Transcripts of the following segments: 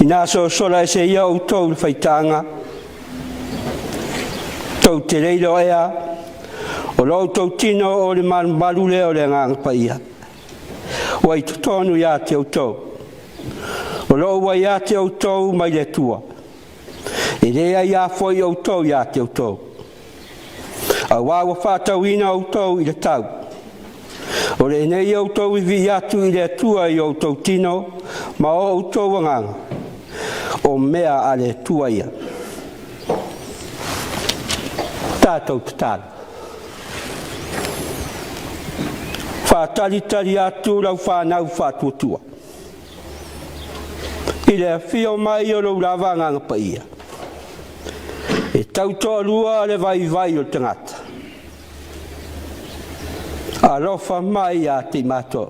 Ina sola e se ia o tau whaitanga. Tau te reiro ea. O lau tau tino o le marule o le ngang paia. Wai tutonu ia te au tau. O lau wai ia te au tau mai le tua. E rea ia foi au tau ia te au tau. A wawa whātau ina au tau i le tau. O le nei au tau i vi atu i le tua i au tau tino, ma o au tau wanganga. O mea a le tua ia. Tātou tatara. Whātari atu lau whānau whātuatua. I le whio mai o lau rawanganga pa ia. E tau toa lua le vai o tangata. A rofa mai a te mātou.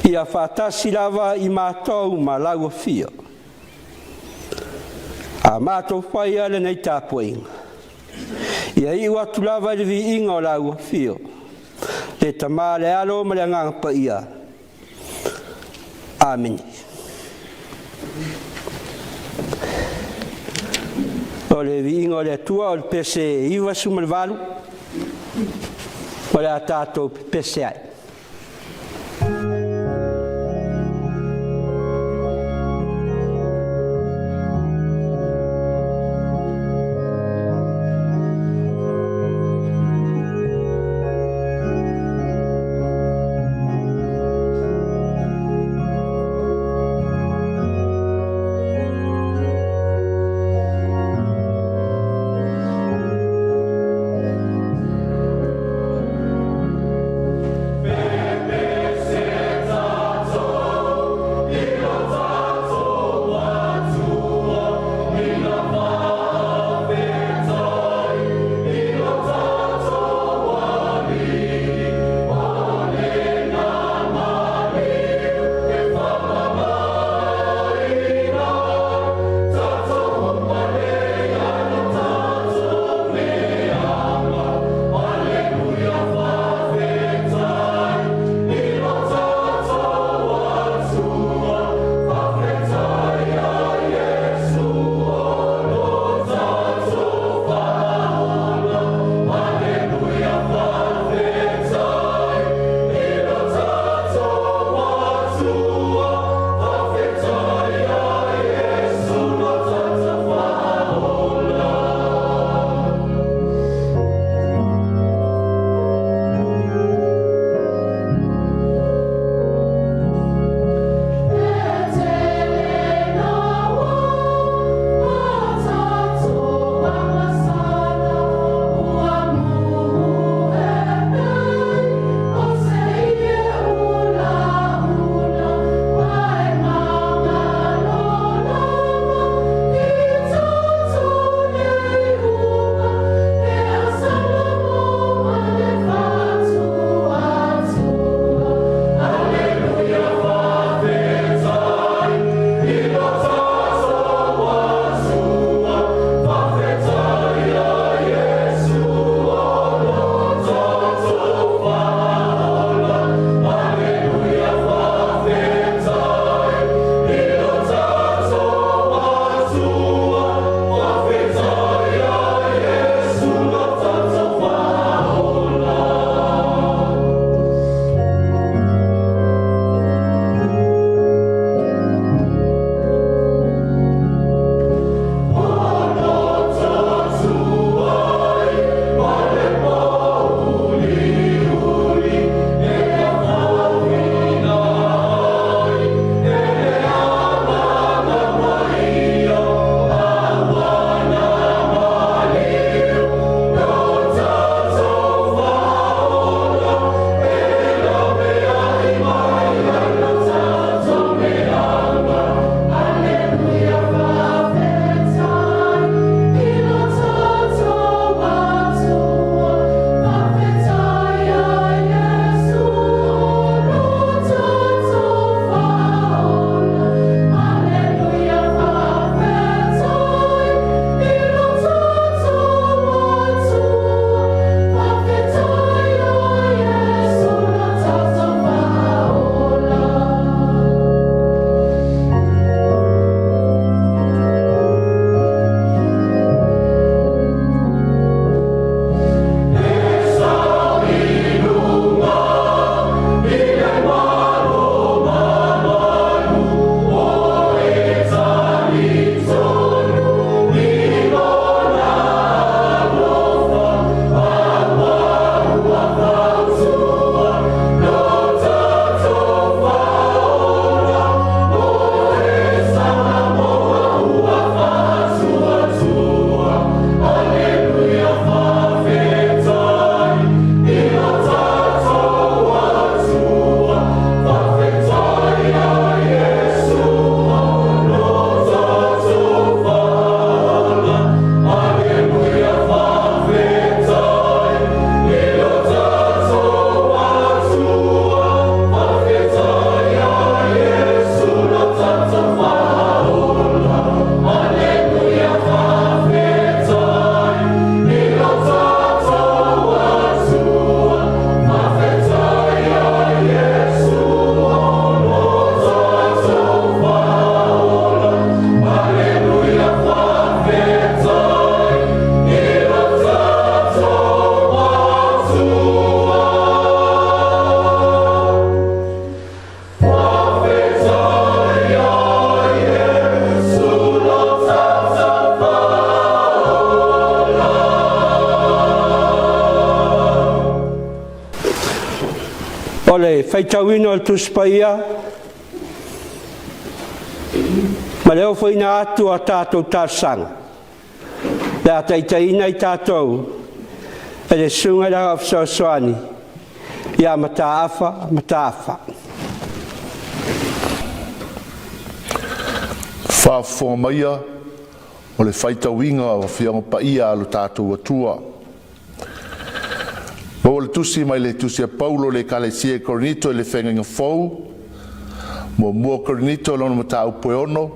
Ia whātasi lava i mātou ma lau whio. A mātou whai ale nei tāpuinga. Ia i watu lava le vi inga o lau whio. Le tamā le alo ma le nganga pa ia. Amen. O le vi inga o le tua o le pese iwa sumalvalu. O le a tātou pese ai. o le whaitawina o tuspaia, ma leo whaina atu a tātou tāsanga. Le a taitaina I tātou, e le sunga raga whasoani, ia mataafa, mataafa. Whaafonga maia, o le whaitawinga o whianga paia alo tātou atua. O le tusi mai le tusi a Paulo le Kalesia Korinito le whenga fau, mo mua Korinito lono mata upoe ono,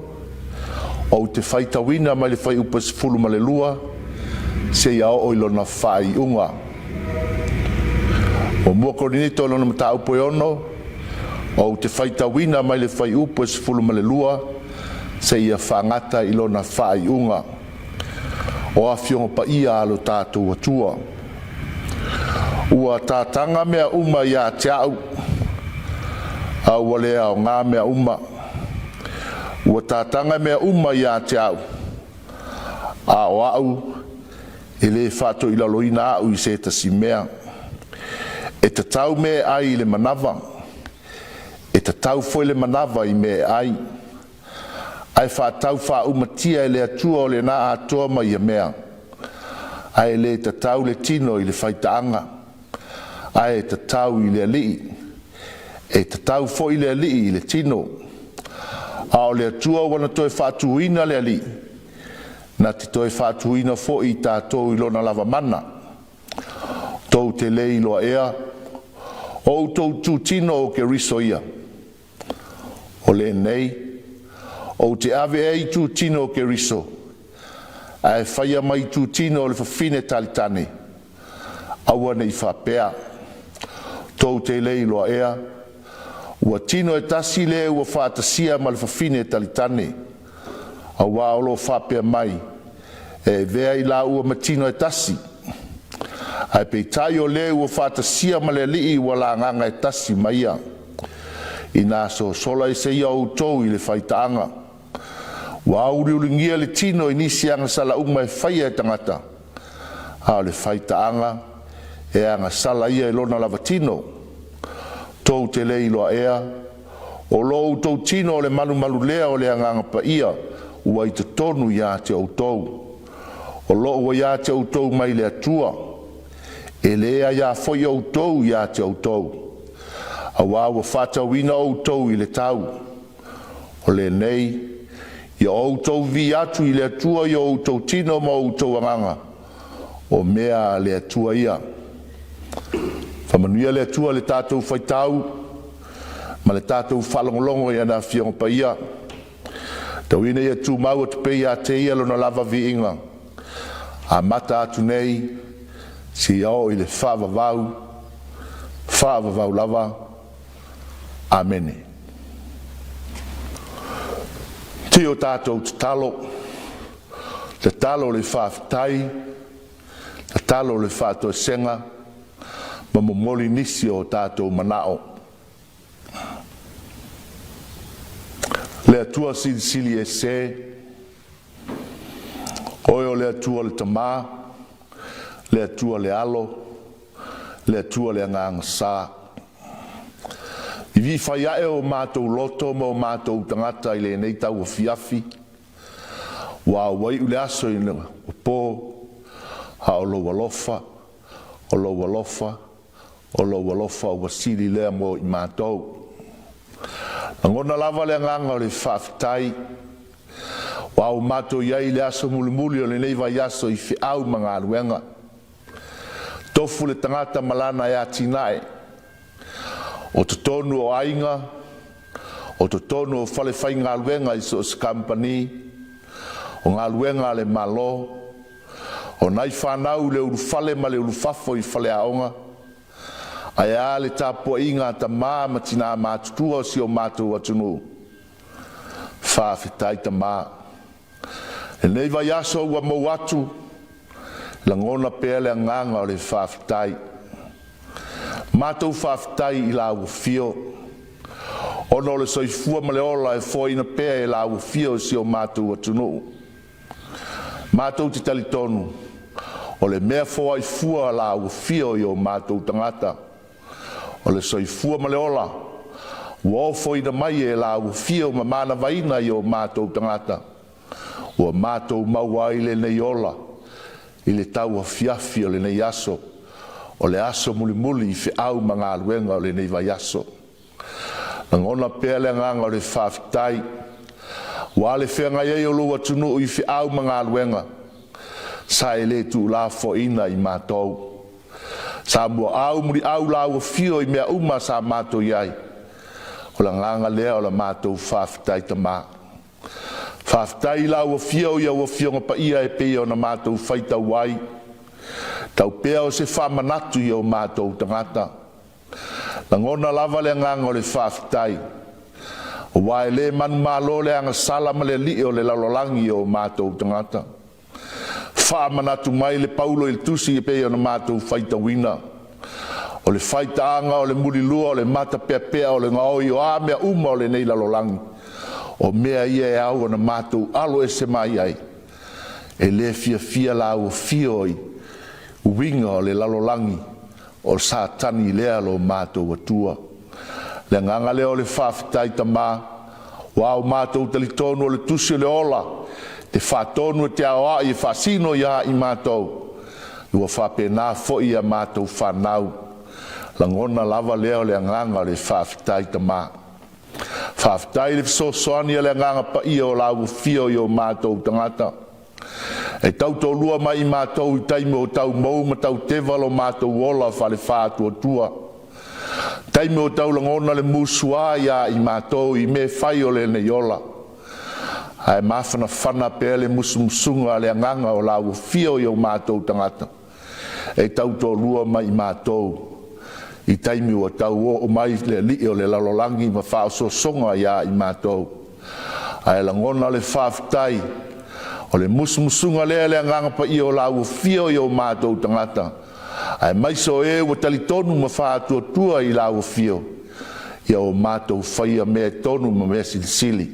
o te whaitawina mai le whai upa sifulu ma le lua, se ia o ilona whai unga. Mo mua Korinito lono mata upoe ono, o te whaitawina mai le whai upa sifulu ma le lua, se ia whangata ilona whai unga. O a whionga pa ia alo tātou atua. Ua tātanga mea uma ia te au, au walea o ngā mea uma. Ua tātanga mea uma ia te au, a o au, e le whato ila loina au I se tasi mea. E te tau me ai le manawa, e te tau foi le manawa I me ai. Ai whātau wha umatia e le atua o le nā atoa mai a mea. Ai le te tau le tino I le whaitaanga. Ai te tau I le alii, e te tau fo I le alii I le tino. A o le atua wana toi whātuina le alii, na te toi whātuina fo I tātou I lona lava mana. Tau te lei loa ea, o tau tu tino o ke riso ia. O le nei, o te ave ei tu tino o ke riso, ai whaia mai tu tino o le whawhine talitane, aua nei whapea. Tau te lei loa ea, ua tino e tasi le ua whātasia ma le whawhine talitane, aua olo whapea mai, e vea I la ua matino e tasi. Ai pei tai o le ua whātasia ma le lii ua la nganga e tasi maia. I nā so sola I se ia o tau I le whaitaanga. Wa auri ulingia le tino I nisi anga sala uma e whaia e tangata. A le whaitaanga e anga sala ia I lona lava tino. Tau te lei loa ea. O lou tau tino o le malu malu lea o le anganga pa ia. Ua I te tonu ia te au tau. O loo ua ia te au tau mai le atua. E lea ia foi au tau ia te au tau. A wawa whatawina au tau I le tau. O le nei, ia au tau vi atu I le atua ia au tau tino ma au tau anganga. O mea le atua ia. Whamanuia le atua le tātou whaitau, ma le tātou whalongolongo ia nā whionga pa ia. Tau ina ia tū mau atu pe ia te ia lona lava vi inga. A mata atu nei, si au I le whaavavau lava. Amene. Tio tātou te talo le whaafitai, te talo le whātua senga, ma momoli nisi o tātou manao. Le atua sili e se, oi o le atua le tamā, le atua le alo, le atua le anganga sā. I vi whaiae o mātou loto mo mātou tangata I le nei tau o fiafi. Wa wai ule aso I o pō, ha o lo walofa, o lo walofa, o lo walofa o wasili lea mo I mātou. Ngona lava le nganga o le whaafitai, wa o mātou iai le aso mulimuli o le nei vai aso I whiau mga aluenga. Tofu le tangata malana e atinae, o te tonu o ainga, o te tonu o whalewhai ngā luenga I so skampani, o ngā luenga le malo, o nai whanau le urufale ma le urufafo I whale aonga, ai a le tāpua inga ta mā matina mātutua si o mātou atunu. Whawhitai ta mā. E nei vai aso ua mau atu, la ngona pēr le nganga o le whawhitai. Mātou whawhitai I la uafio. Ono le soifua ma le ola e fōina pēr I la uafio si o mātou atunu. Mātou te talitonu, o le mea fōa I fua la uafio I o mātou tangata. o le soifua ma le ola ua ofo ina mai e la ua fia o mamana vaina i o mātou tangata ua mātou maua i le nei ola i le tau a fiafi o le nei aso o le aso muli muli i fe au ma ngā luenga o le nei vai aso na ngona pēa le nganga o le whaafitai ua le whenga iei o lua tunu i fe au ma ngā luenga sa e le tu la fo ina i mātou sa mua au muri au la ua fio i mea uma sa mātou iai o la nganga lea o la mātou whaafitai ta mā whaafitai la ua fio ia ua fionga pa ia e pia o na mātou whaita wai tau pea o se whamanatu i o mātou tangata na ngona lava le nganga o le whaafitai o wae le manu malo le anga salama le li o le lalolangi o mātou tangata whaamanatu mai le paulo i le tusi e pea o na mātou whaita wina o le whaita anga o le murilua o le mata pea pea o le ngaoi o a mea uma o le nei lalolangi o mea ia e au o na mātou alo e se mai ai e le fia fia la o fioi winga o le lalolangi o sa tani lea lo mātou atua le nganga leo le whaafitai ta mā wa o mātou talitonu o le tusi o le ola te whaatonu e te aoa i whaasino ia i mātou ua whapena fo i a mātou whanau la ngona lava leo le nganga le whaafitai ta mā whaafitai le fisosoani le nganga pa ia o la ufio i o mātou tangata e tau tō lua mai i mātou i taime o tau mou ma tau tevalo mātou ola whale whātua tua taime o tau langona le musua ia i mātou i me whai o le nei ola ai mawhana whana pēle musumusunga le nganga o la ufio i o mātou tangata e tau tō lua mai i mātou i taimi o tau o mai le li o le lalolangi ma whao so songa ia i mātou ai langona le whaafitai o le musumusunga lea le nganga pa i o la ufio i o mātou tangata ai maiso e ua talitonu ma whaatua tua i la ufio i o mātou whaia mea tonu ma mea silisili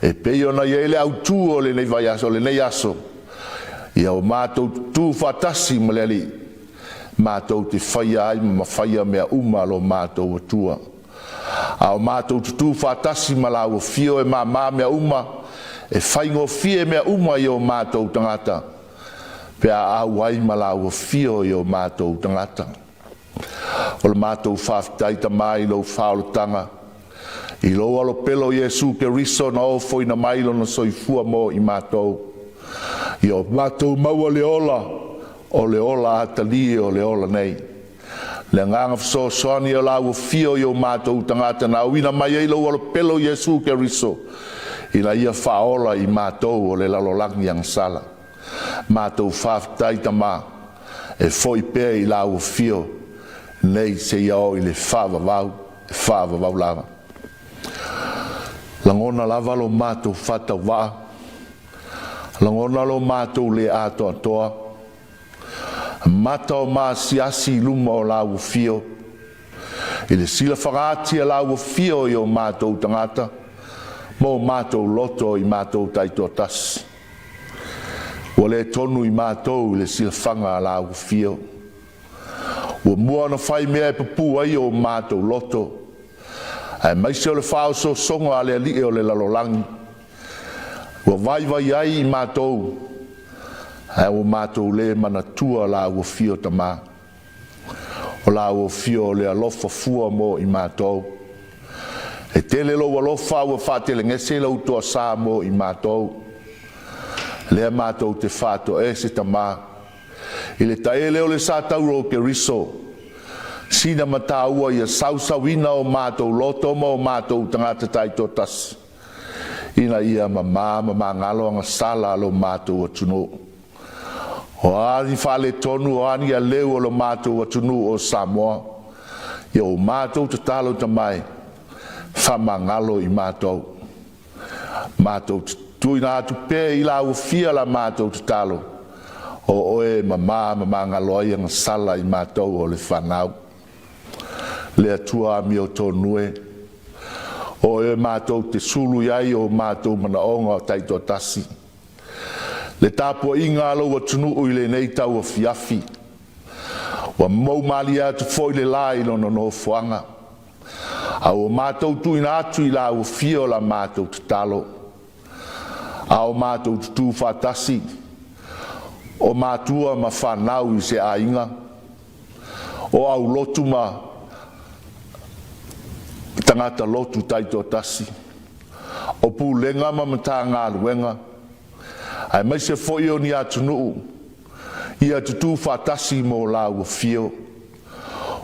e peo na i ele au tū o le nei vai aso, le nei aso i o mātou tū whatasi ma le li mātou te whaia ai ma whaia mea uma lo mātou atua a o mātou tū whatasi ma la ufio e mā mea uma e whaingo fie mea uma i o mātou tangata pea au ai mala ua fio i o mātou tangata o le mātou whaafitai ta mai lo whaolotanga i lo alo pelo Iesu ke riso na o foi na mailo na soifua mo i mātou i o mātou maua le ola atali o le ola nei le nganga fso soani o la ua fio i o mātou tangata na uina mai e lo alo pelo Iesu ke riso i la ia whaola i mātou o le lalolangi ang sala. Mātou whaafitai ta mā e foi pēr i la ua fio nei se iao i le whaavavau lava. Langona lava lo mātou whata waa, langona lo mātou le ato atoa, mata o mā siasi luma o la ua fio, i le sila whakaatia la ua fio i o mātou tangata, mo mātou loto i mātou taito tas. Wa le tonu i mātou i le silwhanga la ua fio. Wa mua na whai mea e papu ai o mātou loto. Ai maise o le whao so songa a le ali o le lalolangi. Wa vai ai i mātou. Ai o mātou le manatua la ua fio tamā. O la ua fio le alofa fua mo i mātou. E tele lo walofa ua whaatele ngese lau toa sā mo i mātou. Lea mātou te whāto e se tamā. I le taele o le sā tauro ke riso. Sina mataua ia sausawina o mātou loto mo o mātou tangata taito tas. Ina ia mamā ngalo anga sala lo mātou atunu. O ani whale tonu o ani a leo o lo mātou atunu o Samoa. Ia o mātou te talo tamai. Whamangalo i mātou. Mātou tui nā tu pē i la ufia la mātou te talo. O oe mamā ngalo i anga sala i mātou o le whanau. Lea tua mi o tō nue. O e mātou te sulu iai o mātou manaonga o taito tasi. Le tāpua inga alo wa tunu ui le nei tau o fiafi. Wa mau mali atu foi le lai lona no fuanga. Au mātou tuina atu I la ufio la mātou tatalo. Au mātou tutu whatasi. O mātua ma whanau I se ainga. O au lotu ma tangata lotu taito tasi. O pūlenga ma mata ngā luenga. Ai mai se foi o ni atu nuu. Ia tutu whatasi mo la ufio.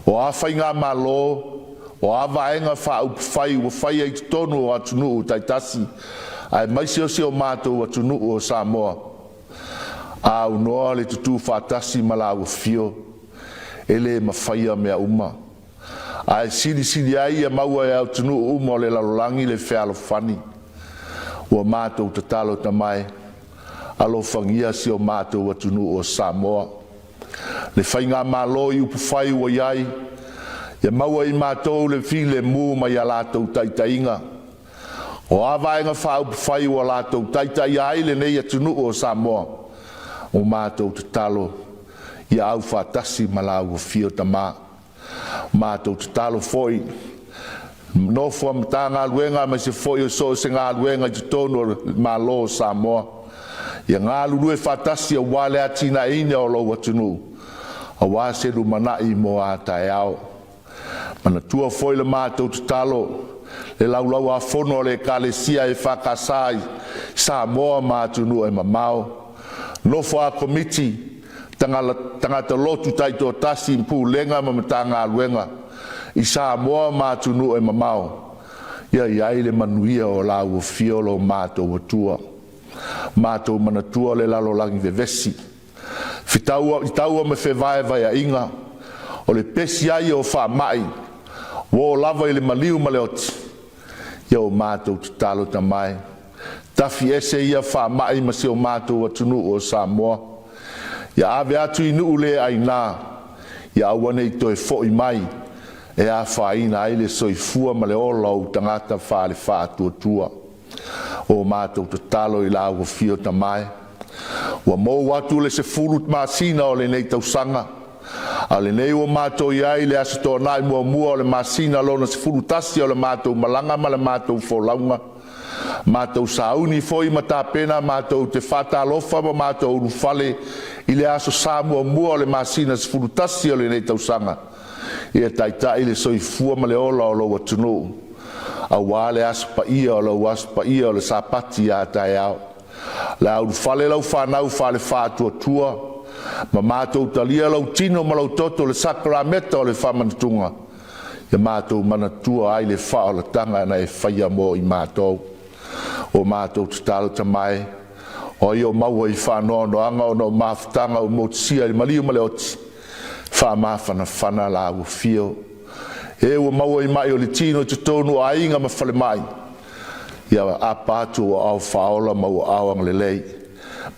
O awhainga malo. O avaenga whai o whai ai tonu o atu nuu taitasi. Ai mai se o mātou atu nuu o Samoa. Au noa le tutu whatasi ma la ufio. Ele ma whaia mea uma. Ai siri ai maua e au tunu uma o le lalolangi le whealo whani. Ua mātou tatalo tamai. Alo whangia si o mātou atunu o Samoa. Le whainga mālo I upu whai ua iai. Ia maua I mātou le while mū mai a lātou taitainga. O awaenga wha upu whai ua lātou taitai ai le nei atunu o Samoa. O mātou tatalo. Ia au whatasi malau o fio tamā. Mātou tatalo foi. No fua mta ngā luenga mai se foi o so se ngā luenga I tono malo Samoa. Ia ngā lulu e whatasi a wale atina ine o lau atunu. A wāseru manai mo a tae ao. Mana tua foi le mātou tatalo. Le lau a fono le kalesia e whakasai. Samoa mātunu e mamao. No fua komiti. Tangata lotu taito tasi mpū lenga ma matanga luenga. I Samoa mātunu e mamao. Ia iai le manuia o la ua fiolo mātou atua. Mātou manatua le lalo langi vevesi. Itaua me whewae vai a inga. O le pesi ai o wha mai. Wo lava I le maliu ma le oti. Ia o mātou tatalo tamai. Tafi ese ia wha mai ma se o mātou atunu o Samoa. Ia ave atu I nuu le aina. Ia awane I toe fo I mai. E a whaina ai le soifua ma le ola o tangata wha le wha atua. O mātou tatalo I la ua fio tamai. Ua mou atu le se furut māsina o le nei tausanga. A le nei o mātou iai le asato nai mua o le māsina lona se furutasi o le mātou malanga ma le mātou folaunga. Mātou sauni foi mata pena mātou te whata alofa ma mātou urufale I le aso Samoa mua o le māsina se furutasi o le nei tausanga. Ia taitai le soifua ma le ola o lo atunu. A wale aso pa ia o lo aso pa ia o le sapati a tae au. Le urufale lau whanau whale whātua tua. Ma mātou talia lau tino ma lau toto le sakrameta o le whamanatunga. Ia mātou manatua ai le wha o le tanga na e whaia mo I mātou. O mātou tatalo tamai. O I o maua I whanoa no anga o no mawhtanga o motisia I maliu ma le oti. Wha mawhana whana la ua fio. E o maua I mai o le tino te tonu a inga ma whale mai. Ia a pātu o au whaola ma o awang le lei.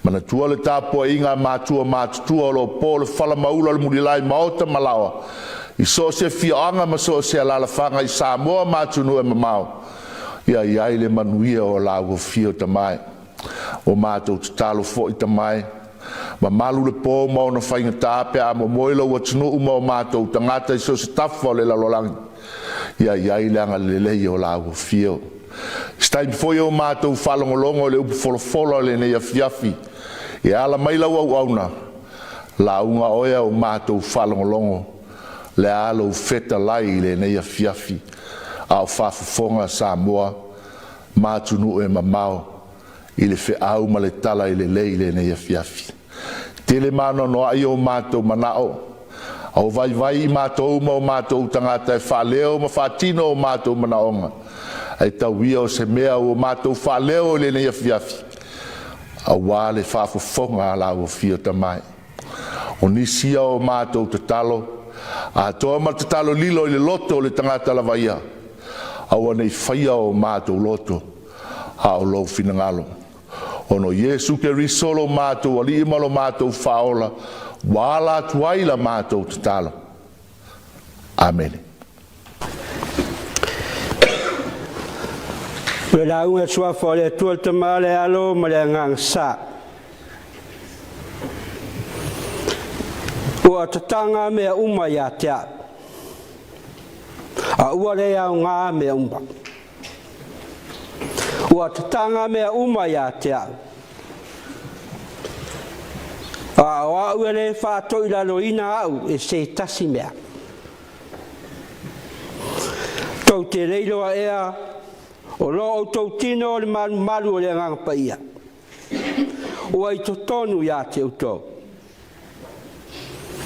Mana tua le tāpua inga mātua mātutua o lo po le whala maula le murilai maota malawa. I so se fia anga ma so se alala whanga I Samoa mātunu e mamau. Ia iai le manuia o la ua fio tamai. O mātou tatalo fo I tamai. Ma malu le po ma ona whainga tāpe a mo moila ua tunu uma o mātou tangata I so se tafa o le lalolangi. Ia iai le anga le lei o la ua fio. Stai foi o mātou whalongolongo le upu folofolo le nei afiafi. E ala maila au auna. La unga oia o mātou whalongolongo. Le ala u feta lai le nei afiafi. Au whafufonga Samoa. Mātunu e mamao. I le fe au ma le tala I le lei le nei afiafi. Tele mano no ai o mātou manao. Au vai I mātou ma o mātou tangata e whaleo ma whatino o mātou manaonga. Ai tauia o se mea o mātou whaleo le nei afiafi. A wā le whafufonga a la o fio tamai. O nisia o mātou tatalo. A toa ma tatalo lilo I le loto le tangata la vaia. Awa nei whaia o mātou loto. A o lo finangalo. Ono Yesu ke risolo mātou ali imalo mātou whaola. Wala tuaila mātou tatalo. Amen. Le la unga sua fo le tual tamale alo ma le ngang sa. ua tatanga mea uma ia tea. A ua lea o ngā mea uma. Ua tatanga mea uma ia tea. A oa ua le whātoi lalo ina au e se tasi mea. Tau te reiloa ea o lo o tau tino o le malu o le ngangapa ia. Ua i to tonu ia te utau.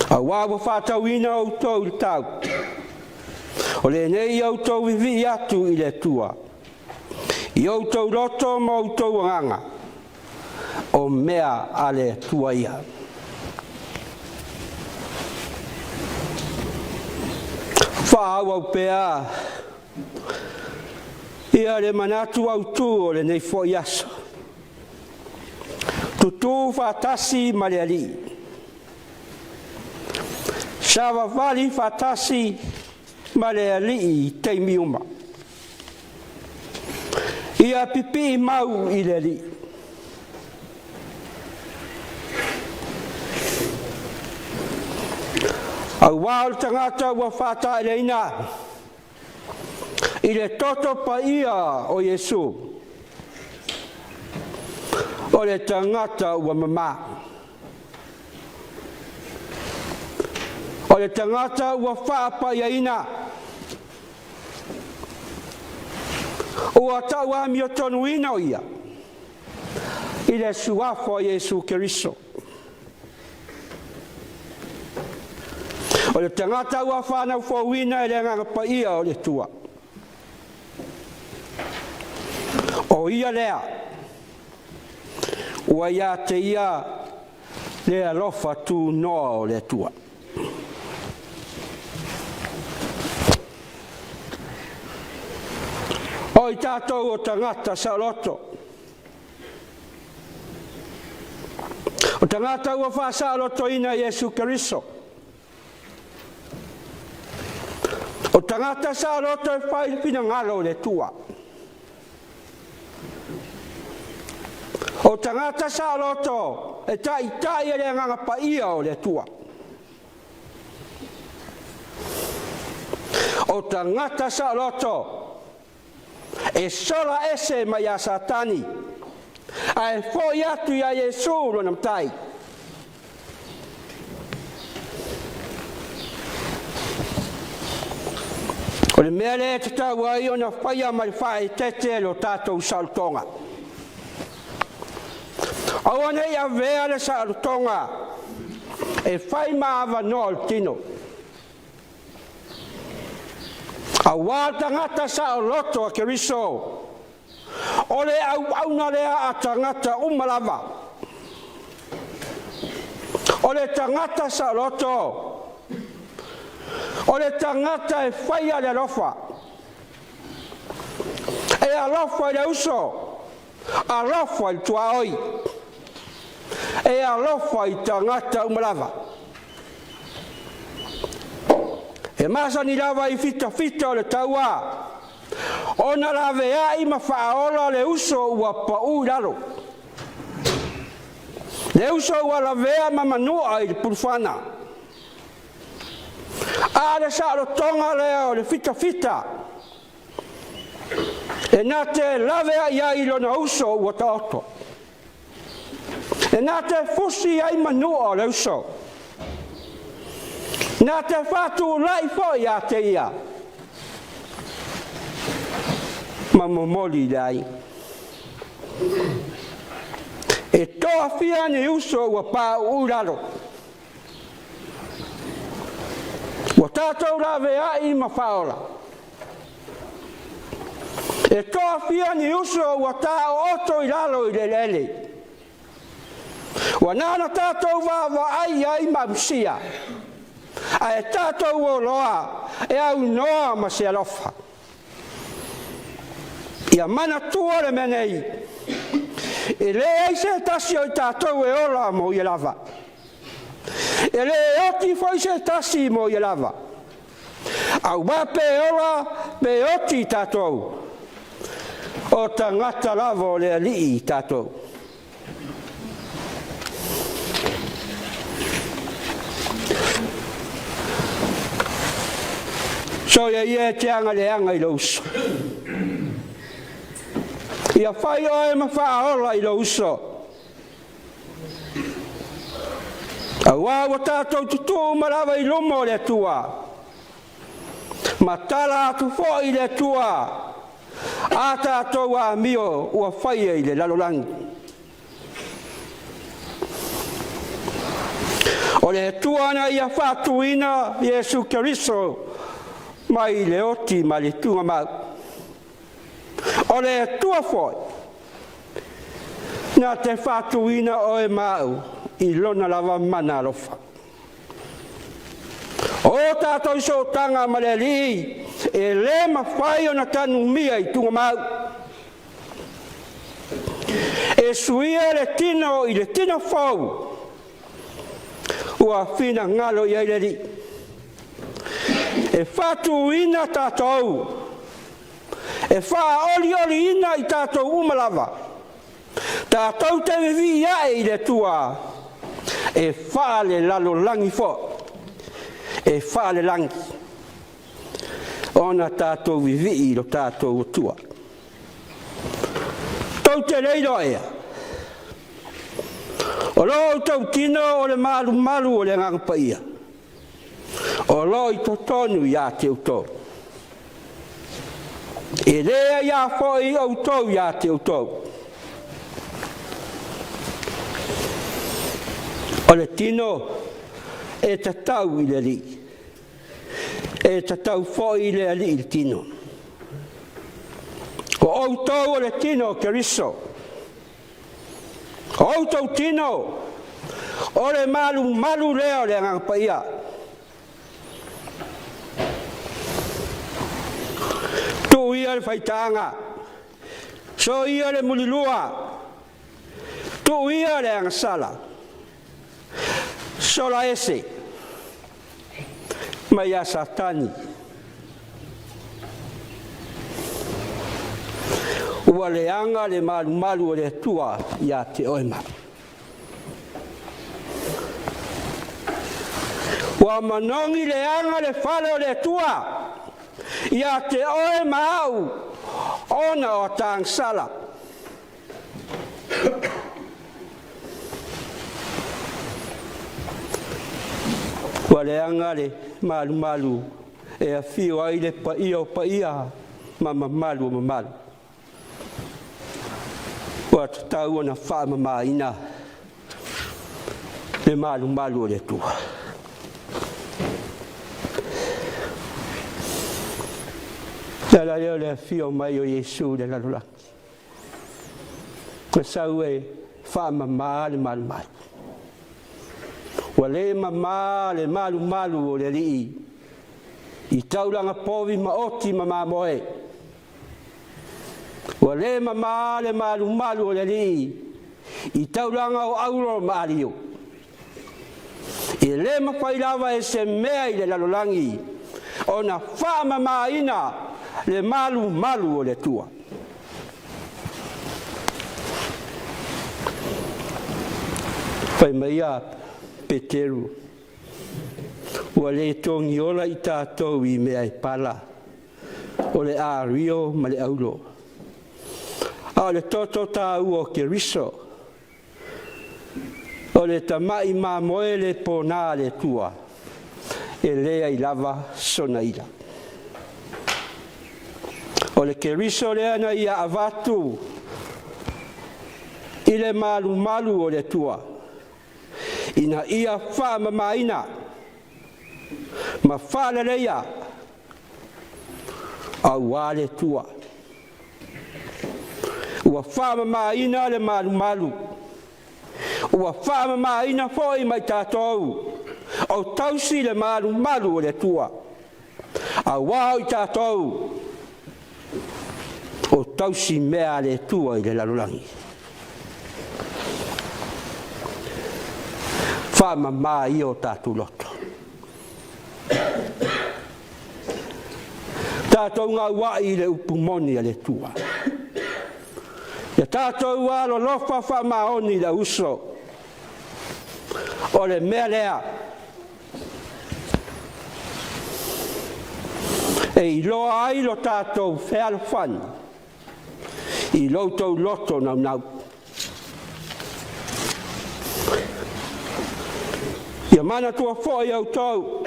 A wawa whātau ina o tau le tau. O le nei au tau vivi atu i le tua. I au tau roto ma au tau nganga. O mea a le tua ia. Whāau au pēa. Ia le manatu au tū o le nei fo iaso. Tutu whātasi ma le ali. Sawa wali whātasi ma le ali i teimi uma. Ia pipi mau i le ali. Au wāo tangata ua whāta ele ina. I le toto pa ia o Yesu. O le tangata ua mama. O le tangata ua whaapa ia ina. Ua tau ami o tonu ina o ia. I le suafo o Yesu Keriso. O le tangata ua whanau whauina e le ngangapa ia o le tua. O ia lea, ua ia te ia le alofa tu noa o le tua. O i tātou o tangata sa loto. O tangata ua whasa loto ina Yesu Keriso. O tangata sa loto e whai pina ngalo le tua. O tangata sa loto e tai e le ngangapa ia o le tua. O tangata sa loto e sola ese mai a satani. A e foi atu ia Yesu lo namtai. O le mea le te tau ai o na whaia mai whae tete lo tātou saltonga. Aua nei a vea le saltonga e whai maawa no al tino. A wā tangata sa o loto a Keriso. O le au na lea a tangata umalawa. O le tangata sa loto. O le tangata e whai a le alofa. E alofa i le uso. Alofa i tua oi. E alofa i tangata umalawa. E masa ni lava i fita o le taua. O na lave a ima whaola le uso ua pau lalo. Le uso ua lavea mamanua i le purfana. A le sa lo tonga lea o le fita. E na te lavea ia i lona uso ua taoto. E na te fusi ai manua o le uso. Na te whātu lai fo ia te ia. Mamomoli lai. E toa fia ni uso ua pā uraro. Ua tātou lawe ai ma whaola. E toa fia ni uso ua tā oto i lalo i lelele. Ua nana tātou wawa ai ma msia. A e tātou o loa e au noa ma se alofa. Ia mana tua le menei. E le eise tasi o i tātou e ola mo i lava. E le oti foi se tasi mo i lava. Au wape ola pe oti tātou. O tangata lavo le alii tātou. So ia te anga le anga I lo uso. Ia whai oe ma whaola I lo uso. A wawa tātou tutu marawa I lomo le tua. Ma tala atu fo I le tua. A tātou a mio ua whai I le lalolangi. O le tuana ia whatuina Iesu Keriso mai le oti ma le tunga mau. O le tua foi na te whatuina o e mau I lona lava mana alofa. O tātou so tanga ma le li e le mawhai o na tanu mia I tunga mau. E suia le tino I le tino fau. Ua fina ngalo I le li. E whatuina tātou. E wha oli ina I tātou umalava. Tātou te vivi ai le tua. E wha le lalo langi fo. E wha le langi. Ona tātou vivi I lo tātou tua. Tau te leiro ea. O lo tau tino o le malu malu o le ngangpaia. O lo I totonu ia te utou. E lea ia foi o utou ia te utou. O le tino e tatau I le li. E tatau foi I le ali I tino. O utou o le tino Keriso. O utou tino o le malu malu leo le ngangpaia. Tu ia le faitanga. So ia le mulilua. Tu ia le angasala. Sola ese. Mai a satani. Ua le anga le malu malu o le tua ia te oema. Ua manongi le anga le fale o le tua ia te oema au ona o tangsala. Ua le anga le malu malu e a fio ai le paia o paia mama malu o mamalu. Ua tau ona wha mamaina le malu malu o le tua. Tala leo le fio mai o Iesu le lalolaki. Sau e wha mama le malu malu. Ua le mama le malu malu o le lii. I tauranga povi ma oti mama moe. Ua le mama le malu malu o le lii. I tauranga o auro ma ario. I le mawhailawa e se mea I le lalolangi. Ona wha mama ina le malu malu o le tua. Whai mai a Peteru. Ua le tongi ola I tātou I mea I pala. O le a rio ma le aulo. A le toto tā ua o Keriso. O le tamai ma moe le pōnā le tua. E lea I lava sona ila. O le Keriso lea na ia avatu. I le malu malu o le tua. Ina ia wha mamaina. Ma wha le leia. A wale tua. Ua wha mamaina le malu malu. Ua wha mamaina foi mai tātou. O tausi le malu malu o le tua. A wao I tātou. O tausi mea le tua I le lalulangi. Wha mama I o tātou loto. Tātou ngā wai le upumoni a le tua. Ia tātou alo lofa wha maoni le uso. O le mea lea. E I loa ai lo tātou whea whan. I loutou loto nau nau. Ia mana tua whoi au tau.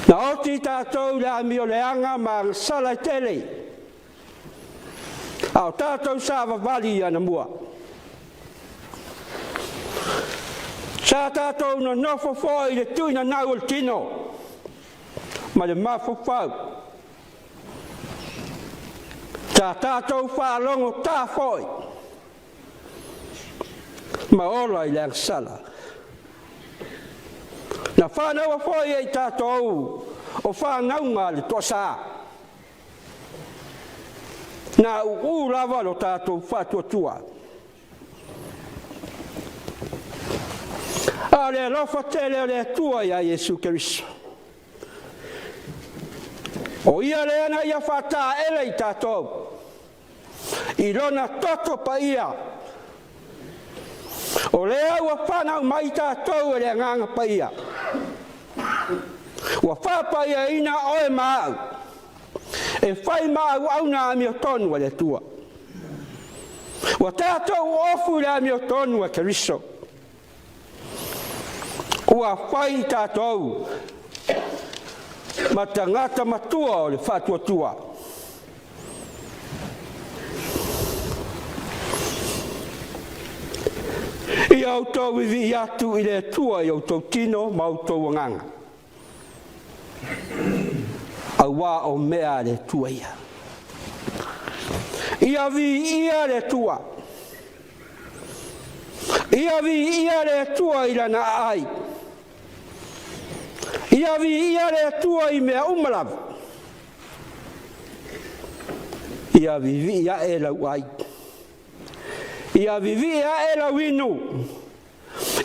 Na oti tātou le ami o leanga ma sala tele. Au tātou sāwa wali ana mua. Sa tātou no nofo whoi le tuina nau o tino. Ma le mafo whau. Sa tātou whaalongo tā whoi. Ma ola I le sala. Na whanau a whoi e tātou o whanaunga le tosa. Na urawa lo tātou whatuatua. A le lofa tele o le tua ia Jesu Keriso. O ia le ana ia whata ele I tātou. I lona toto pa ia. O lea ua whanau mai tātou e le nganga pa ia. Ua whapa ia ina oe maau. E whai maau au na ami o tonu le tua. Ua tātou ofu le ami o tonu a Keriso. Ua whai tātou. Ma tangata matua o le whatuatua. I autou I vi atu I le tua I autou tino ma autou nganga. Au wā o mea le tua ia. Ia vi ia le tua. Ia vi ia le tua I lana ai. Ia vi ia le tua I mea umalavu. Ia vi ia e lau ai. Ia vivia e la winu.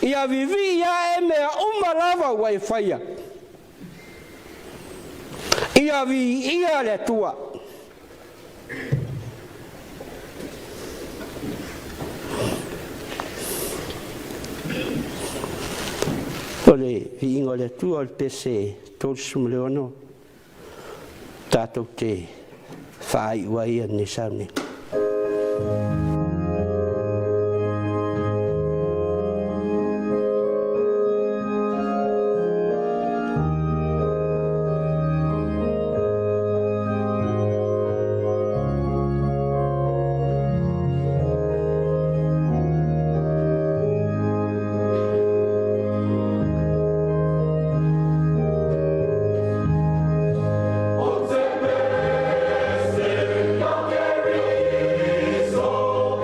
Ia vivia e mea umalava wai whaia. Ia ia le tua. Ole vi ingo le tua o pese tolsum leono. Tātou te whai wai ane saune. Oh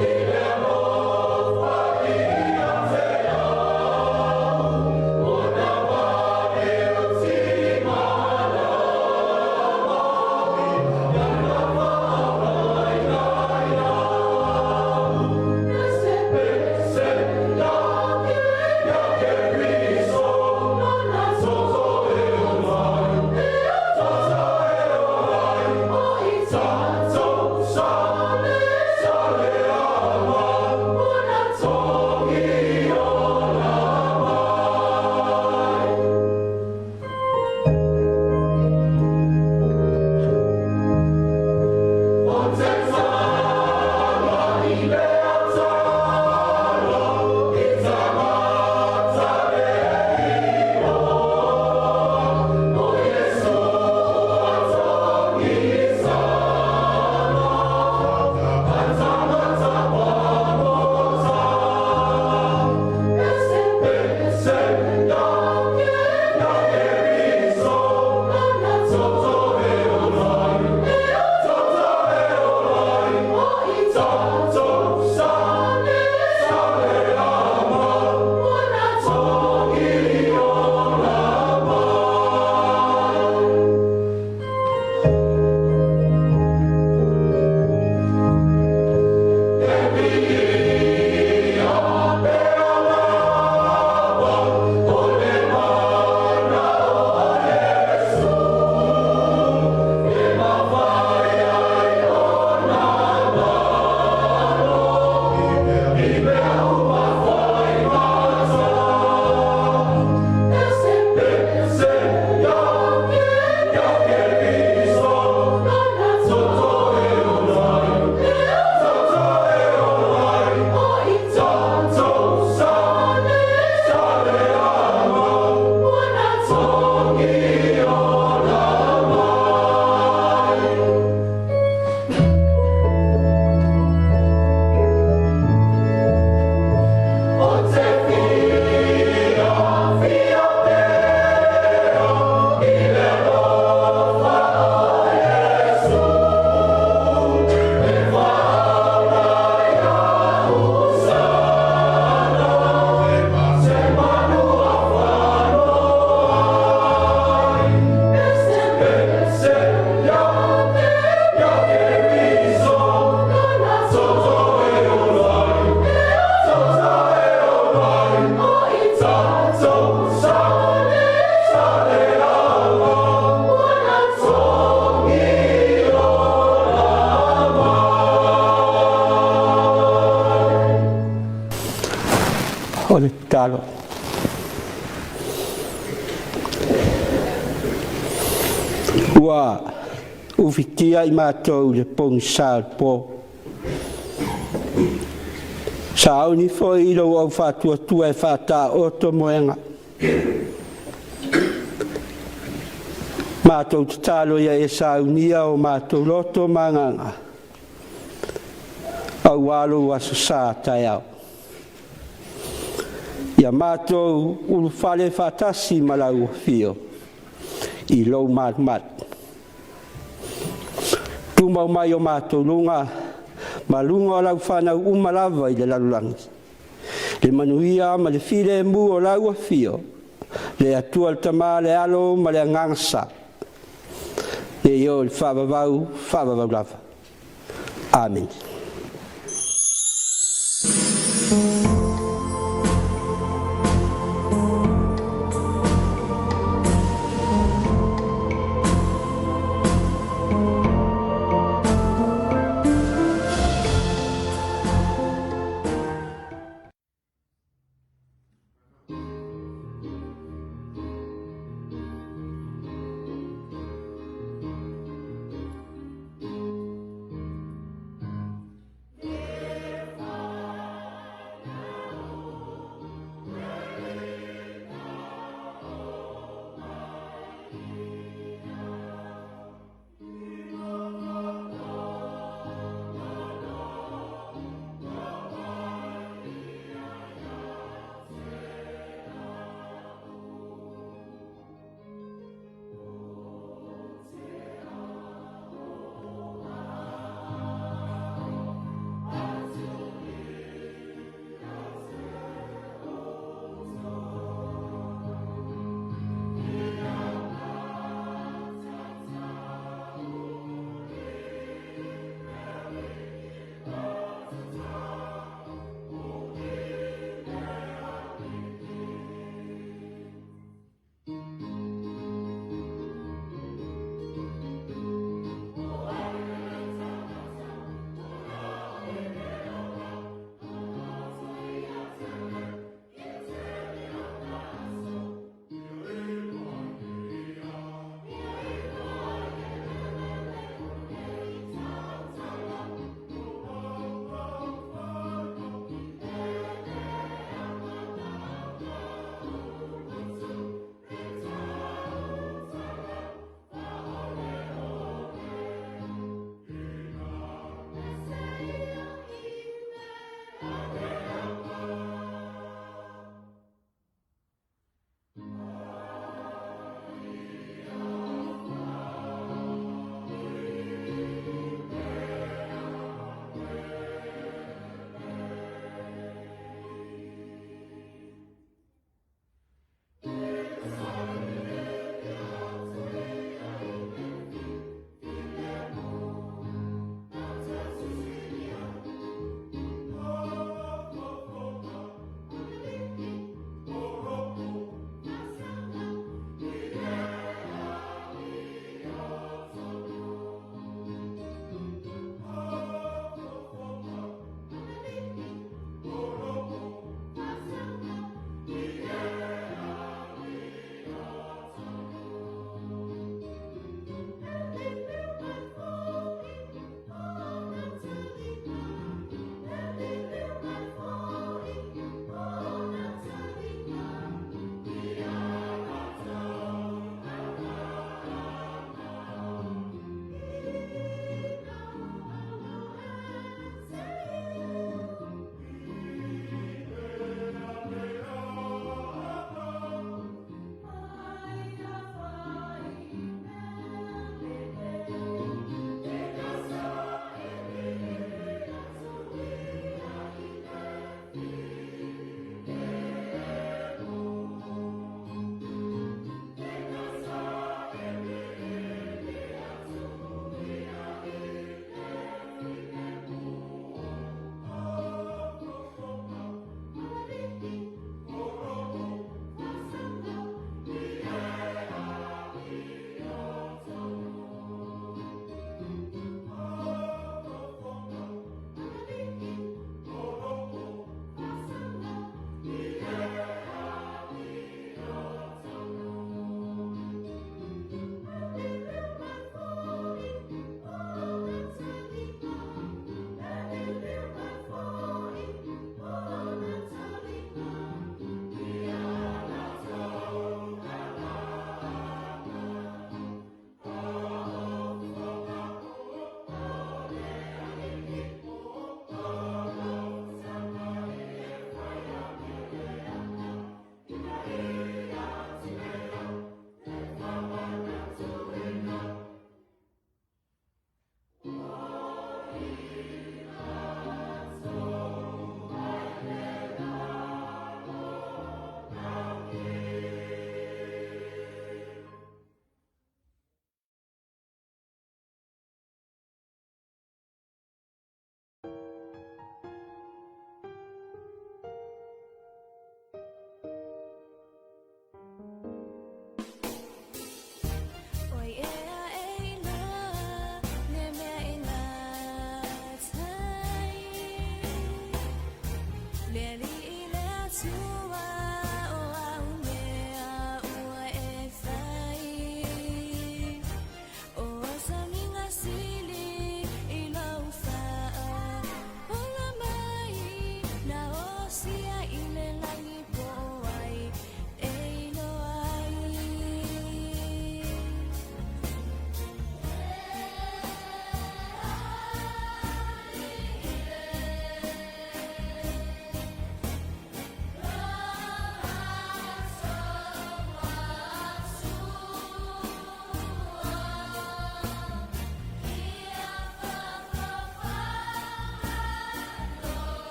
talo. Ua ufitia i mātou le pong sāl po. Sāu ni fo i lau au whātua tua e whātā oto moenga. Mātou te talo ia e sāu nia o mātou loto manganga. Au walo aso sā tai au. Ia mātou ulu whale whātasi malau fio. I lau mat. Tumau mai o mātou lunga. Malunga o lau whanau umalawa i le lalulangi. Le manuia ma le file mu o lau a fio. Le atua le tama le alo ma le angangsa. Le io le whavavau lava. Amen.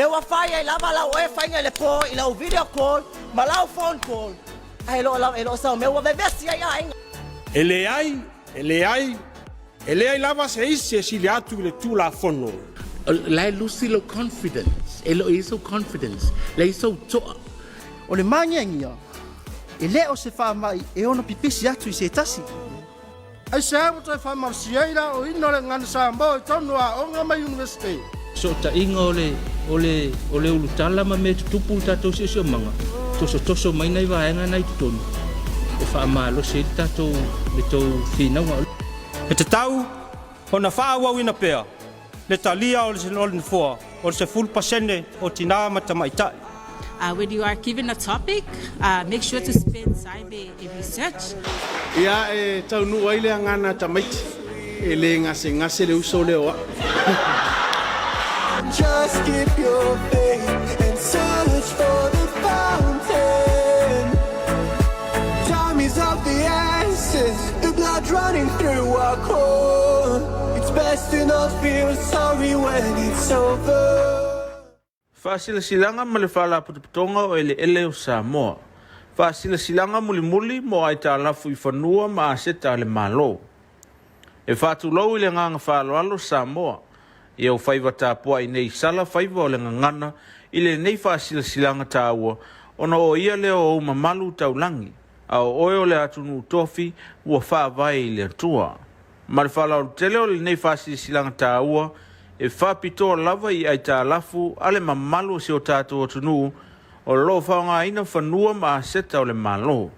Le wa fai ai lava lau e fai le po I lau video call, ma lau phone call. Ai lo sa me wa vesi ai. Ele ai lava se isi si le atu le tu la fono. Lai lusi lo confidence, elo iso confidence, lai iso toa. O le mangengia, e le o se wha mai e ono pipisi atu I se tasi. Ai se amu toi wha marsiaira o ino le ngana sa mbao I tonu a onga mai university. So ta inga ole ulutala ma me tupu tatou se o manga. Toso mai nei vaenga nei tonu. E wha malo se tatou le tau whinaunga. E te tau, ona whaawau ina pea. Le talia o le se lolni fua, o le se full pasene o tina matamaitai. When you are given a topic, make sure to spend time in research. Ia e tau nu aile ngana tamaiti. E le ngase le uso le oa. Just keep your faith and search for the fountain. Time is of the essence, the blood running through our core. It's best to not feel sorry when it's over. Faasilasilanga ma le whalaputuputonga o ele o Samoa. Faasilasilanga muli mo ai tālafu I whanua ma aseta le malo. E whātulou I le nganga whaloalo Samoa. I au whaiva tāpua I nei sala whaiva o le ngangana I le nei faasilasilanga tāua ona o ia leo o mamalu taulangi. Au oe o le atunu tofi ua whaavai I le atua. Ma le whalao tele o le nei faasilasilanga tāua e whapitoa lava I ai tālafu ale mamalu se o tātua tunu o lo whaonga ina whanua ma aseta o le malo.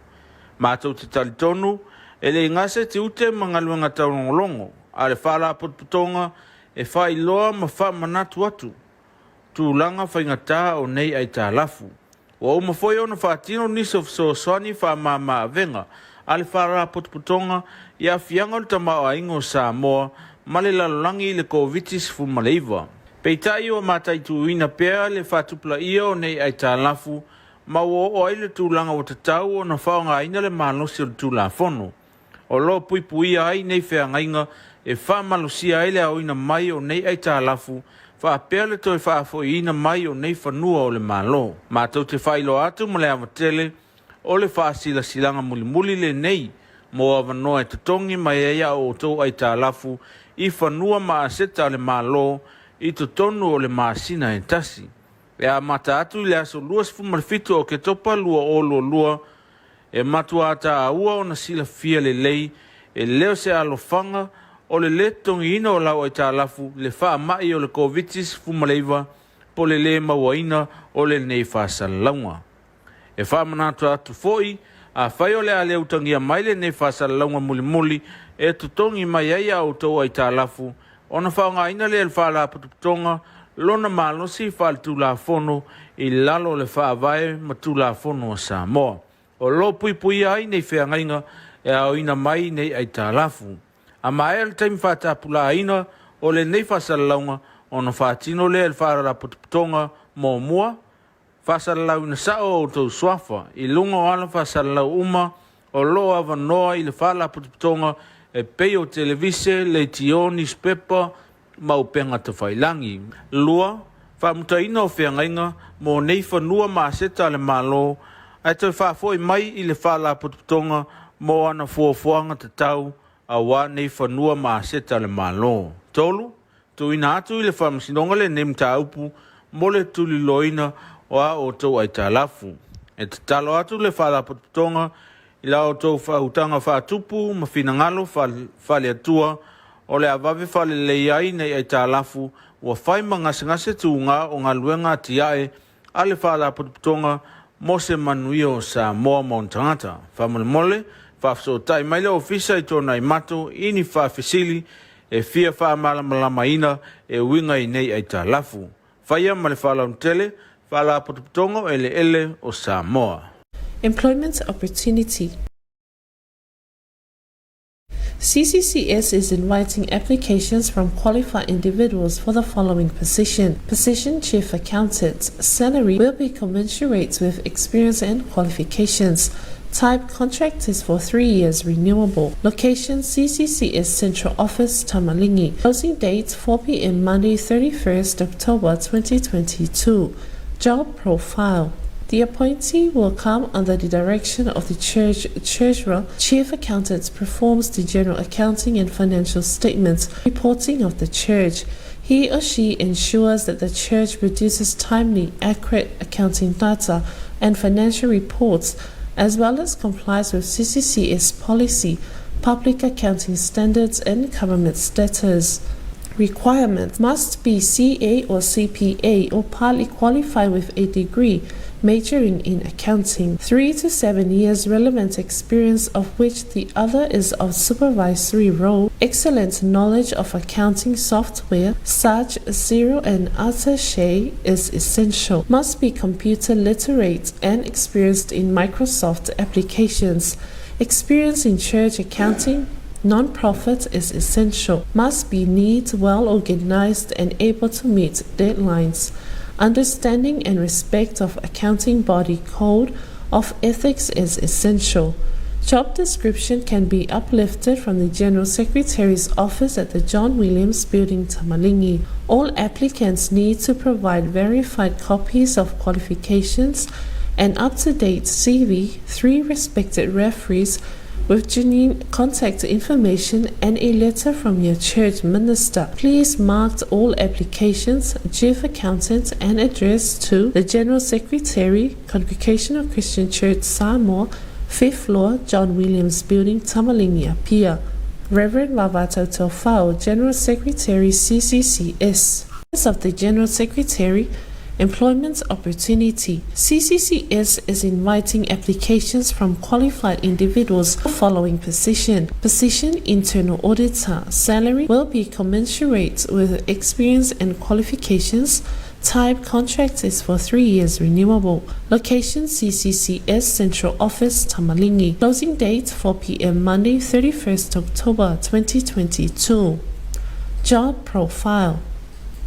Mātou te talitonu e le ngase te ute mangaluanga taurongolongo a le whala putonga e whai loa ma wha manatu atu. Tūlanga whaingatā o nei ai tālafu. O umawhoi ona whaatino niso so soani wha mama venga a le whala putonga I a fianga o tamao a ingo Samoa ma le lalolangi le COVID-19 fu maleiva. Peitai o matai tuina pea le whatupla ia o nei ai tālafu ma o ai le tūlanga o tatau o na whaonga aina le malosi o le tūlafono. O lo pui ai nei wheangainga e whamalosia ai le auina mai o nei ai tālafu whaapea le toi whaafoina mai o nei whanua o le malo. Mātou te whailo atu ma le amatele o le whaasila silanga muli le nei mo avanoa e tutongi mai eia o tō ai tālafu I whanua ma aseta le malo I tonu o le maasina e tasi. E a mata atu I le aso luas fumarfito o ke topa lua o lua e matua ata a ua o na sila fia le lei e leo se alofanga o le letongi ina o lau ai tālafu le wha mai o le COVID-19 fumaleiva po le mawaina o le nei whasalaunga. E wha manatu atu foi a whai o le ale utangia mai le nei whasalaunga muli e tutongi mai ai au tau ai tālafu ona whaonga ina le whala putonga lona malosi whal tūlafono I lalo le whaavae ma tūlafono a Samoa. O lo pui ai nei wheangainga e au ina mai nei ai tālafu. A mai le taimi whatapula ina o le nei whasalaunga ona whatino le whala putonga mō mua. Whasalau ina sao o tau swafa I lunga o ala whasalau uma o lo avanoa I le whala putonga e pei o televise le tioni spepa mau penga te whailangi. Lua, whamutaina o whiangainga mo nei whanua maaseta le malo ai toi whafoi mai I le whala putonga mo ana fuafuanga te tau a wā nei whanua maaseta le malo. Tolu, tu ina atu I le whamasinonga le nem ta upu mo le tuli loina o a o tau ai tālafu. E te talo atu le whala putonga I la o tau whautanga whaatupu ma whinangalo whale atua o le avave whale lei ai nei ai tālafu ua whai ma ngase tu ngā o ngā luenga tiae a le whala putonga mo se manuia o Samoa mo tangata. Whamole, whafso tai maile ofisa I tōna I mato ini whawhisili e fia whamalama ina e winga I nei ai tālafu. Whaia ma le whala untele, whala putonga ele o Samoa. Employment opportunity. CCCS is inviting applications from qualified individuals for the following position. Position Chief Accountant. Salary will be commensurate with experience and qualifications. Type contract is for 3 years renewable. Location CCCS Central Office, Tamalingi. Closing date 4 p.m. Monday 31st October 2022. Job profile. The appointee will come under the direction of the church treasurer. Chief accountant performs the general accounting and financial statements reporting of the church. He or she ensures that the church produces timely, accurate accounting data and financial reports, as well as complies with CCCS policy, public accounting standards, and government status. Requirement: must be CA or CPA or partly qualified with a degree majoring in accounting. 3 to 7 years relevant experience, of which the other is of supervisory role. Excellent knowledge of accounting software such as Xero and Attaché is essential. Must be computer literate and experienced in Microsoft applications. Experience in church accounting, non-profit is essential. Must be neat, well organized, and able to meet deadlines. Understanding and respect of accounting body code of ethics is essential. Job description can be uplifted from the General Secretary's office at the John Williams Building, Tamalingi. All applicants need to provide verified copies of qualifications and up-to-date CV, 3 respected referees with genuine contact information, and a letter from your church minister. Please mark all applications, chief accountant, and address to the General Secretary, Congregational Christian Church, Samoa, 5th floor, John Williams Building, Tamalingi, Apia. Reverend Vavato Tofao, General Secretary, CCCS. Office of the General Secretary, Employment Opportunity. CCCS is inviting applications from qualified individuals for following position. Position: Internal Auditor. Salary will be commensurate with experience and qualifications. Type contract is for 3 years renewable. Location: CCCS Central Office, Tamalingi. Closing date 4 p.m. Monday 31st October 2022. Job profile.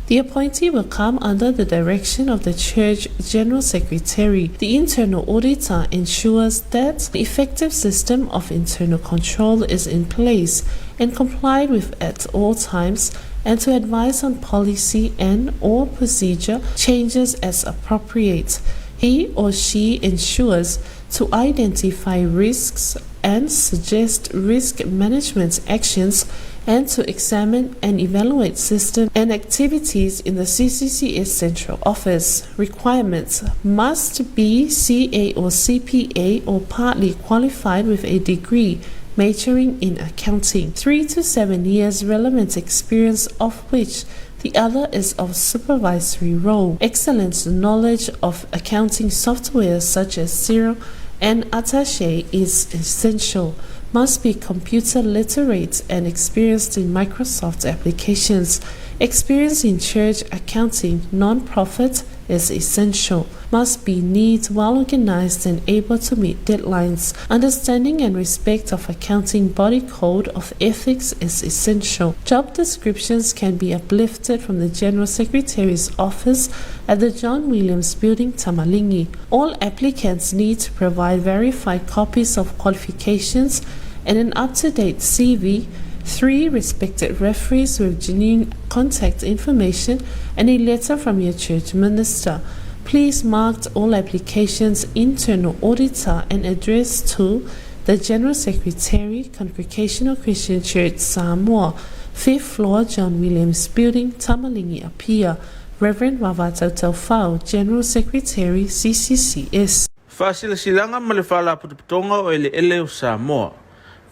The appointee will come under the direction of the Church General Secretary. The Internal Auditor ensures that the effective system of internal control is in place and complied with at all times, and to advise on policy and/or procedure changes as appropriate. He or she ensures to identify risks and suggest risk management actions, and to examine and evaluate systems and activities in the CCCS Central Office. Requirements: must be CA or CPA or partly qualified with a degree majoring in accounting. 3 to 7 years relevant experience, of which the other is of supervisory role. Excellent knowledge of accounting software such as Xero and Attaché is essential. Must be computer literate and experienced in Microsoft applications. Experience in church accounting, non-profit is essential. Must be neat, well organized, and able to meet deadlines. Understanding and respect of accounting body code of ethics is essential. Job descriptions can be uplifted from the General Secretary's office at the John Williams Building, Tamalingi. All applicants need to provide verified copies of qualifications and an up-to-date CV, 3 respected referees with genuine contact information, and a letter from your church minister. Please mark all applications Internal Auditor and address to the General Secretary, Congregational Christian Church, Samoa, 5th floor, John Williams Building, Tamalingi, Apia. Reverend Vavato Tofao, General Secretary, CCCS. Fasilasilanga ma le whalaputuputonga o ele o Samoa.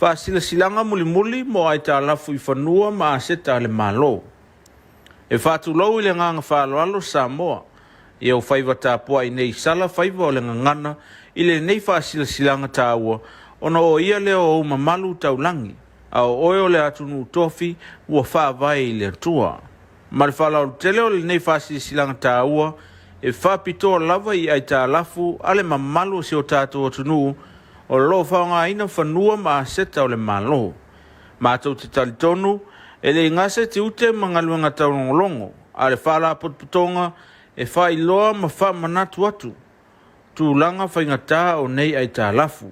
Fasilasilanga muli mo ai tālafu I whanua ma aseta le malo. E whātulou I le nganga whaloalo Samoa. I au whaiva tāpua I nei sala whaiva o le ngangana I le nei fasilasilanga tāua ona o ia leo o mamalu taulangi. Au oe o le atunu tofi ua whaavai I le atua. Ma le whalao tele o le nei fasilasilanga tāua e whapitoa lava I ai tālafu ale mamalu se o tātua tunu o lo whaonga ina whanua ma seta o le malo. Mātou te talitonu, e le ngase te ute mangaluanga taurongolongo, a le whala potputonga, e whailoa ma wha manatu atu. Tūlanga whaingatā o nei ai tā lafu.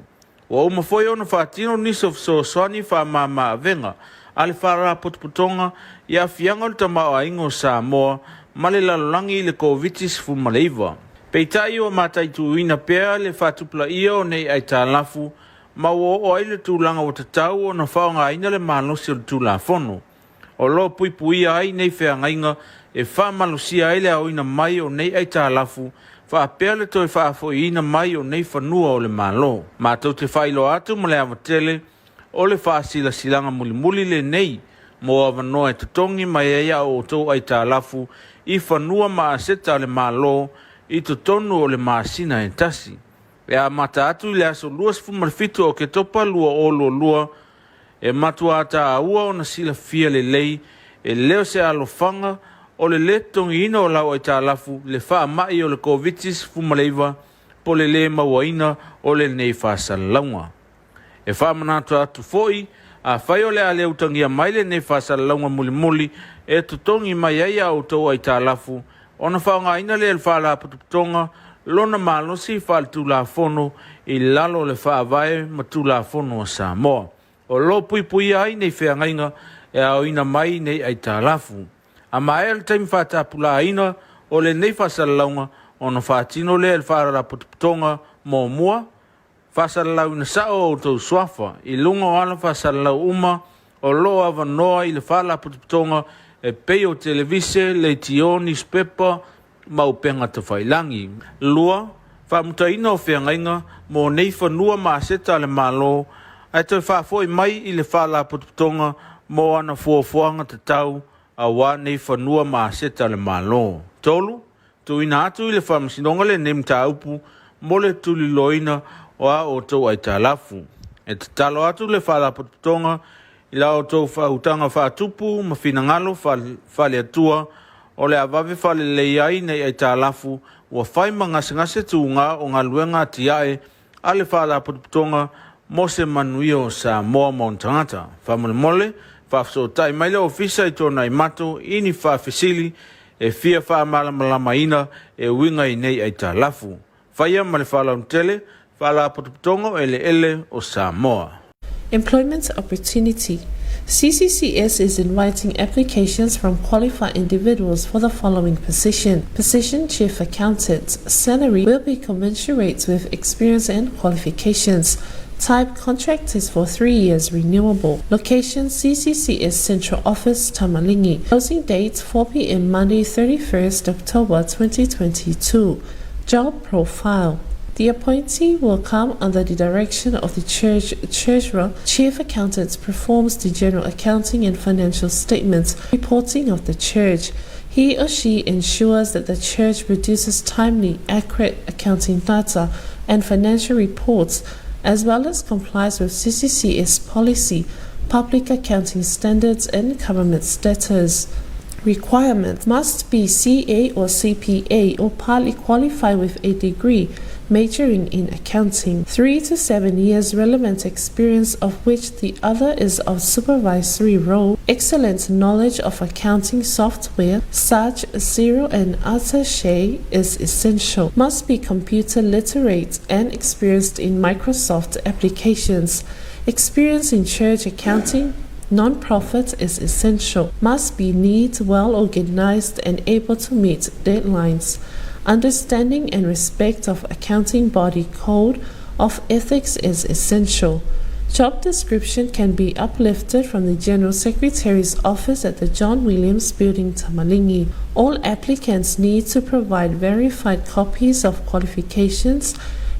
Ua uma foi ona whaatino niso soani wha venga. Ale whara putuputonga ia fianga le tamao a ingo Samoa ma le lalolangi le COVID-19 fumaleiva. Peitai o matai tuina pea le whatupla ia o nei ai tālafu ma o ai le tūlanga o tatau o na whaonga ina le malosi o le tūlafono. O lo pui ai nei whiangainga e whamalosia ai le au ina mai o nei ai tālafu whaapea le toi whaafo ina mai o nei whanua o le malo. Mātou te whailo atu ma le amatele o le whaasila silanga muli le nei mo avanoa e tutongi mai ea o tō ai tālafu i whanua maa seta le malo i tutonu o le maasina e tasi. E a mata atu i le aso luas fumarfitu o ke topa lua o lua e matua ata a ua o na sila fia le lei e leo se alofanga o le letongi ina o lau ai tālafu le wha mai o le COVID-19 fumaleiva po le mawaina o le nei whaasalaunga. E wha manatu atu foi a whai o le ale utangia mai le nei whaasalaunga muli e tutongi mai ai au tau ai tālafu o na whaonga ina le whaala putuputonga lona malosi whaal tūlafono i lalo le whaavae ma tūlafono a Samoa. O lo pui ai nei whiangainga e au ina mai nei ai tālafu. A mai le taimi whaatapula ina o le nei whaasalaunga o na whaatino le whaara putuputonga mō mua. Whaasalalau ina sao o tau swafa i lunga o ala whaasalalau uma o lo avanoa i le whaala putuputonga e pei o televise le tioni spepa mau penga te whailangi. Lua, whaamutaina o whiangainga mō nei whanua maaseta le malo ai toi whaafoi mai i le whaala putuputonga mō ana fuafuanga te tau a wā nei whanua maaseta le malo. Tolu, tu ina atu i le whaamasinonga le nem ta upu mo le tuli loina o a o tau ai tālafu. E te talo atu le whaala putuputonga i la o tau whautanga whaatupu ma whinangalo whale atua o le avave whale lei ai nei ai tālafu ua whai ngase tu ngā o ngā luenga tiae a le whaala putuputonga mo se manuio Samoa Montangata. Whamole, whafso tai maile ofisa i tōna i mato ini whawhisili e fia whamalama ina e winga i nei ai tālafu. Whaia ma le whalautele, whaala putuputonga ele o Samoa. Employment opportunity. CCCS is inviting applications from qualified individuals for the following position. Position Chief Accountant. Salary will be commensurate with experience and qualifications. Type contract is for 3 years renewable. Location CCCS Central Office, Tamalingi. Closing date 4 p.m. Monday 31st October 2022. Job profile. The appointee will come under the direction of the church treasurer. Chief accountant performs the general accounting and financial statements reporting of the church. He or she ensures that the church produces timely, accurate accounting data and financial reports, as well as complies with CCCS policy, public accounting standards, and government status. Requirement: must be CA or CPA or partly qualified with a degree majoring in accounting. 3 to 7 years relevant experience, of which the other is of supervisory role. Excellent knowledge of accounting software such as Xero and Attaché is essential. Must be computer literate and experienced in Microsoft applications. Experience in church accounting, non-profit is essential. Must be neat, well organized, and able to meet deadlines. Understanding and respect of accounting body code of ethics is essential. Job description can be uplifted from the General Secretary's office at the John Williams Building, Tamalingi. All applicants need to provide verified copies of qualifications,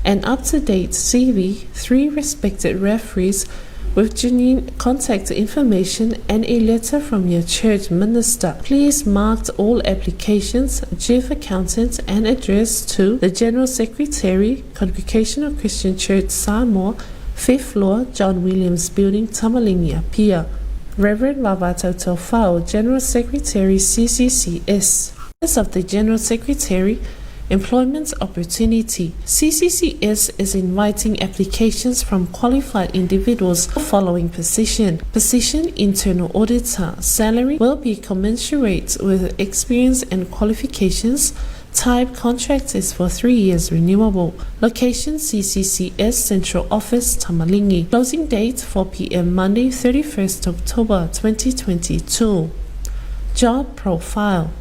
an up-to-date CV, 3 respected referees with genuine contact information, and a letter from your church minister. Please mark all applications, chief accountant, and address to the General Secretary, Congregational Christian Church, Samoa, 5th floor, John Williams Building, Tamalingi, Apia. Reverend Vavato Tofao, General Secretary, CCCS. Office of the General Secretary, Employment opportunity. CCCS is inviting applications from qualified individuals for the following position. Position Internal Auditor. Salary will be commensurate with experience and qualifications. Type contract is for 3 years renewable. Location CCCS Central Office, Tamalingi. Closing date 4 p.m. Monday 31st October 2022. Job profile.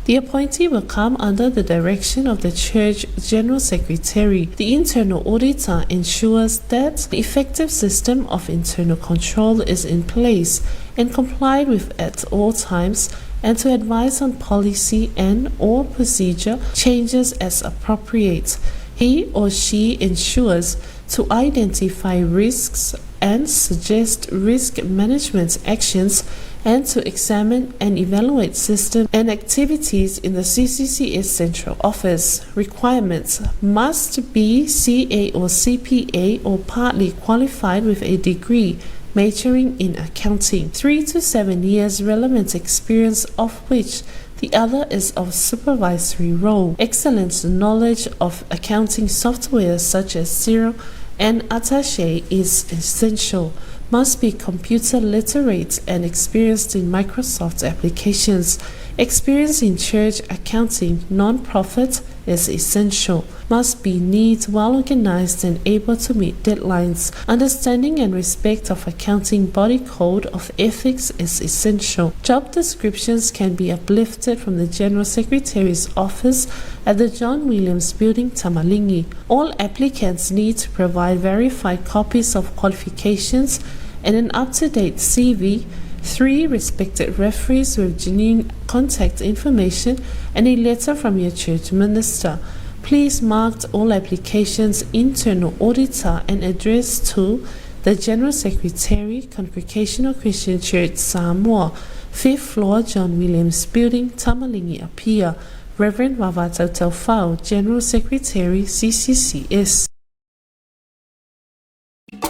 The appointee will come under the direction of the Church General Secretary. The internal auditor ensures that the effective system of internal control is in place and complied with at all times, and to advise on policy and/or procedure changes as appropriate. He or she ensures to identify risks and suggest risk management actions, and to examine and evaluate systems and activities in the CCCS Central Office. Requirements: must be CA or CPA or partly qualified with a degree majoring in accounting. 3 to 7 years relevant experience, of which the other is of supervisory role. Excellent knowledge of accounting software such as Xero and Attaché is essential. Must be computer literate and experienced in Microsoft applications. Experience in church accounting, non-profit is essential. Must be neat, well organized, and able to meet deadlines. Understanding and respect of accounting body code of ethics is essential. Job descriptions can be uplifted from the General Secretary's office at the John Williams Building, Tamalingi. All applicants need to provide verified copies of qualifications and an up-to-date CV, 3 respected referees with genuine contact information, and a letter from your church minister. Please mark all applications internal auditor and address to the General Secretary, Congregational Christian Church, Samoa, 5th floor, John Williams Building, Tamalingi, Apia. Reverend Wavato Taufao, General Secretary, CCCS.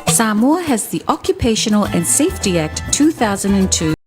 Samoa has the Occupational and Safety Act 2002.